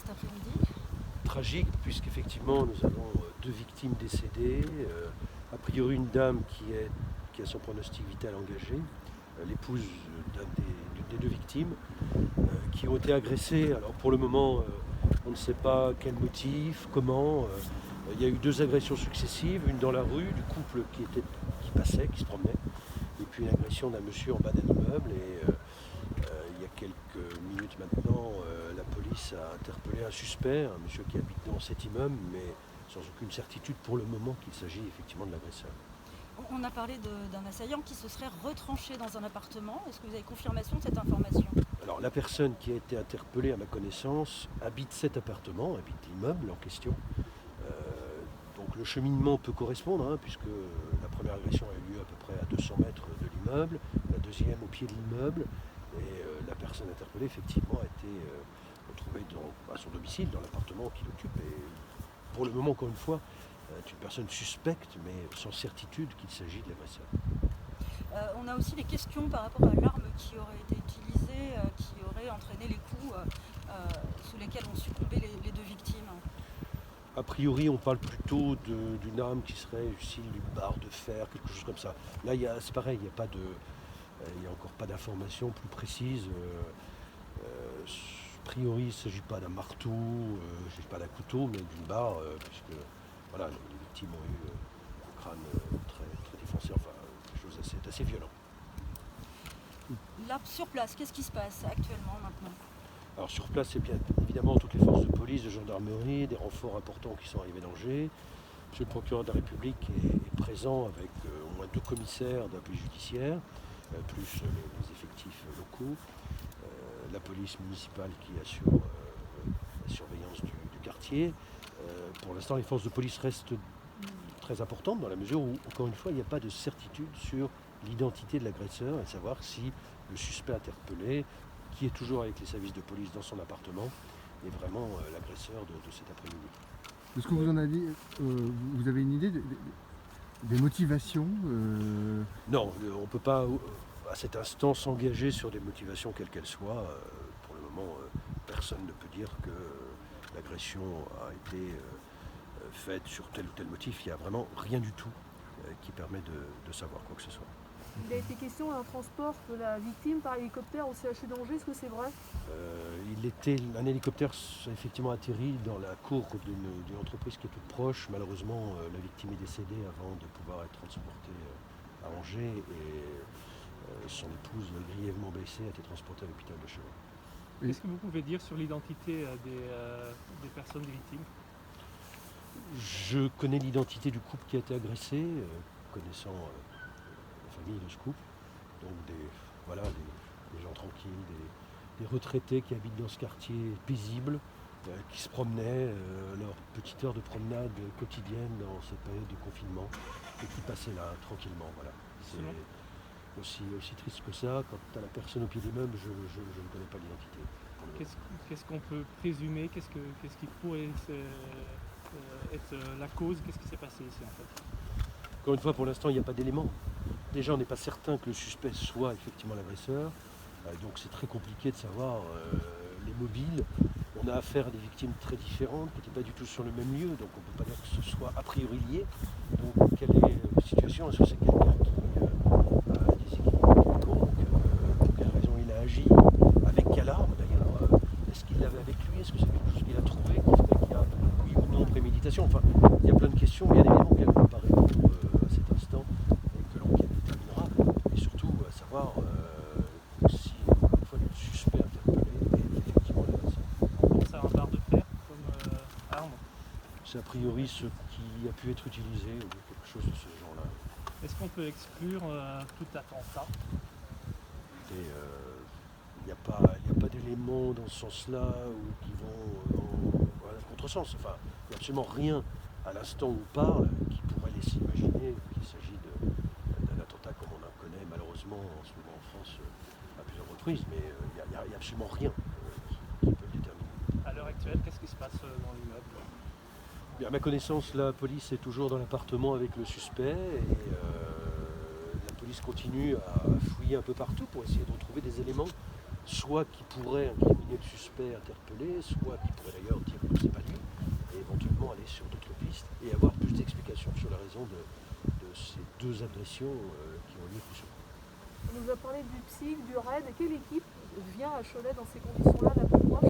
cet après-midi? Tragique, puisqu'effectivement nous avons deux victimes décédées, a priori une dame qui a son pronostic vital engagé, l'épouse d'une des deux victimes, qui ont été agressées. Alors pour le moment, on ne sait pas quel motif, comment. Il y a eu deux agressions successives, une dans la rue du couple qui passait, qui se promenait, et puis une agression d'un monsieur en bas d'un immeuble. Et il y a quelques minutes maintenant, la police a interpellé un suspect, un monsieur qui habite dans cet immeuble, mais sans aucune certitude pour le moment qu'il s'agit effectivement de l'agresseur. On a parlé d'un assaillant qui se serait retranché dans un appartement. Est-ce que vous avez confirmation de cette information? Alors la personne qui a été interpellée à ma connaissance habite cet appartement, habite l'immeuble en question. Donc le cheminement peut correspondre, puisque la première agression a eu lieu à peu près à 200 mètres de l'immeuble, la deuxième au pied de l'immeuble, et la personne interpellée effectivement a été retrouvée à son domicile, dans l'appartement qu'il occupe. Et pour le moment, encore une fois, est une personne suspecte, mais sans certitude qu'il s'agit de l'agresseur. On a aussi des questions par rapport à l'arme qui aurait été utilisée, qui aurait entraîné les coups sous lesquels ont succombé les deux victimes. A priori, on parle plutôt d'une arme qui serait style d'une barre de fer, quelque chose comme ça. Là, c'est pareil, il n'y a encore pas d'informations plus précises. A priori, il ne s'agit pas d'un marteau, il ne s'agit pas d'un couteau, mais d'une barre, puisque voilà, les victimes ont eu un crâne très, très défoncé, enfin, quelque chose d'assez violent. Là, sur place, qu'est-ce qui se passe actuellement maintenant? Alors sur place, c'est bien évidemment toutes les forces de police, de gendarmerie, des renforts importants qui sont arrivés d'Angers. Monsieur le procureur de la République est présent avec au moins deux commissaires de la police judiciaire, plus les effectifs locaux. La police municipale qui assure la surveillance du quartier. Pour l'instant, les forces de police restent très importantes dans la mesure où, encore une fois, il n'y a pas de certitude sur l'identité de l'agresseur, à savoir si le suspect interpellé, qui est toujours avec les services de police dans son appartement, est vraiment l'agresseur de cet après-midi. De ce que vous en avez dit, vous avez une idée des motivations Non, on ne peut pas à cet instant s'engager sur des motivations quelles qu'elles soient. Pour le moment, personne ne peut dire que l'agression a été faite sur tel ou tel motif. Il n'y a vraiment rien du tout qui permet de savoir quoi que ce soit. Il a été question d'un transport de la victime par hélicoptère au CHU d'Angers, est-ce que c'est vrai? Un hélicoptère a effectivement atterri dans la cour d'une entreprise qui est toute proche. Malheureusement, la victime est décédée avant de pouvoir être transportée à Angers et son épouse, grièvement blessée, a été transportée à l'hôpital de Cheval. Qu'est-ce que vous pouvez dire sur l'identité des personnes, des victimes? Je connais l'identité du couple qui a été agressé, connaissant la famille de ce couple, donc des gens tranquilles, des retraités qui habitent dans ce quartier paisible, qui se promenaient, leur petite heure de promenade quotidienne dans cette période de confinement, et qui passaient là tranquillement. Voilà. C'est aussi triste que ça. Quant à la personne au pied des meubles, je ne connais pas l'identité. Qu'est-ce qu'on peut présumer? Qu'est-ce qui pourrait être la cause? Qu'est-ce qui s'est passé ici en fait? Encore une fois, pour l'instant, il n'y a pas d'éléments. Déjà, on n'est pas certain que le suspect soit effectivement l'agresseur. Donc c'est très compliqué de savoir les mobiles. On a affaire à des victimes très différentes qui n'étaient pas du tout sur le même lieu, donc on ne peut pas dire que ce soit a priori lié. Donc quelle est la situation? Est-ce que c'est quelqu'un qui a des équipements quelconques? Pour quelle raison il a agi? Avec quelle arme d'ailleurs? Est-ce qu'il l'avait avec lui? Est-ce que c'est quelque chose qu'il a trouvé qui fait qu'il y a oui ou non préméditation? Enfin, il y a plein de questions, bien évidemment, qu'elle ne peut pas répondre à cet instant et que l'enquête déterminera. Et surtout à savoir si, encore une fois, le suspect interpellé est effectivement l'agresseur. On pense à un barre de fer comme arme. C'est a priori ce qui a pu être utilisé ou quelque chose de ce genre-là. Est-ce qu'on peut exclure tout attentat? Et il n'y a pas d'éléments dans ce sens-là ou qui vont à contresens. Enfin, il n'y a absolument rien à l'instant où on parle qui pourrait laisser imaginer qu'il s'agit d'un attentat comme on en connaît malheureusement en ce moment en France à plusieurs reprises, mais il n'y a absolument rien qui peut le déterminer. À l'heure actuelle, qu'est-ce qui se passe dans l'immeuble? Bien, à ma connaissance, la police est toujours dans l'appartement avec le suspect et la police continue à fouiller un peu partout pour essayer de retrouver des éléments soit qui pourrait incriminer le suspect interpellé, soit qui pourrait d'ailleurs dire que c'est pas lui, et éventuellement aller sur d'autres pistes et avoir plus d'explications sur la raison de ces deux agressions qui ont lieu plus souvent. On nous a parlé du PSIC, du RAID. Quelle équipe vient à Cholet dans ces conditions-là, la plus proche?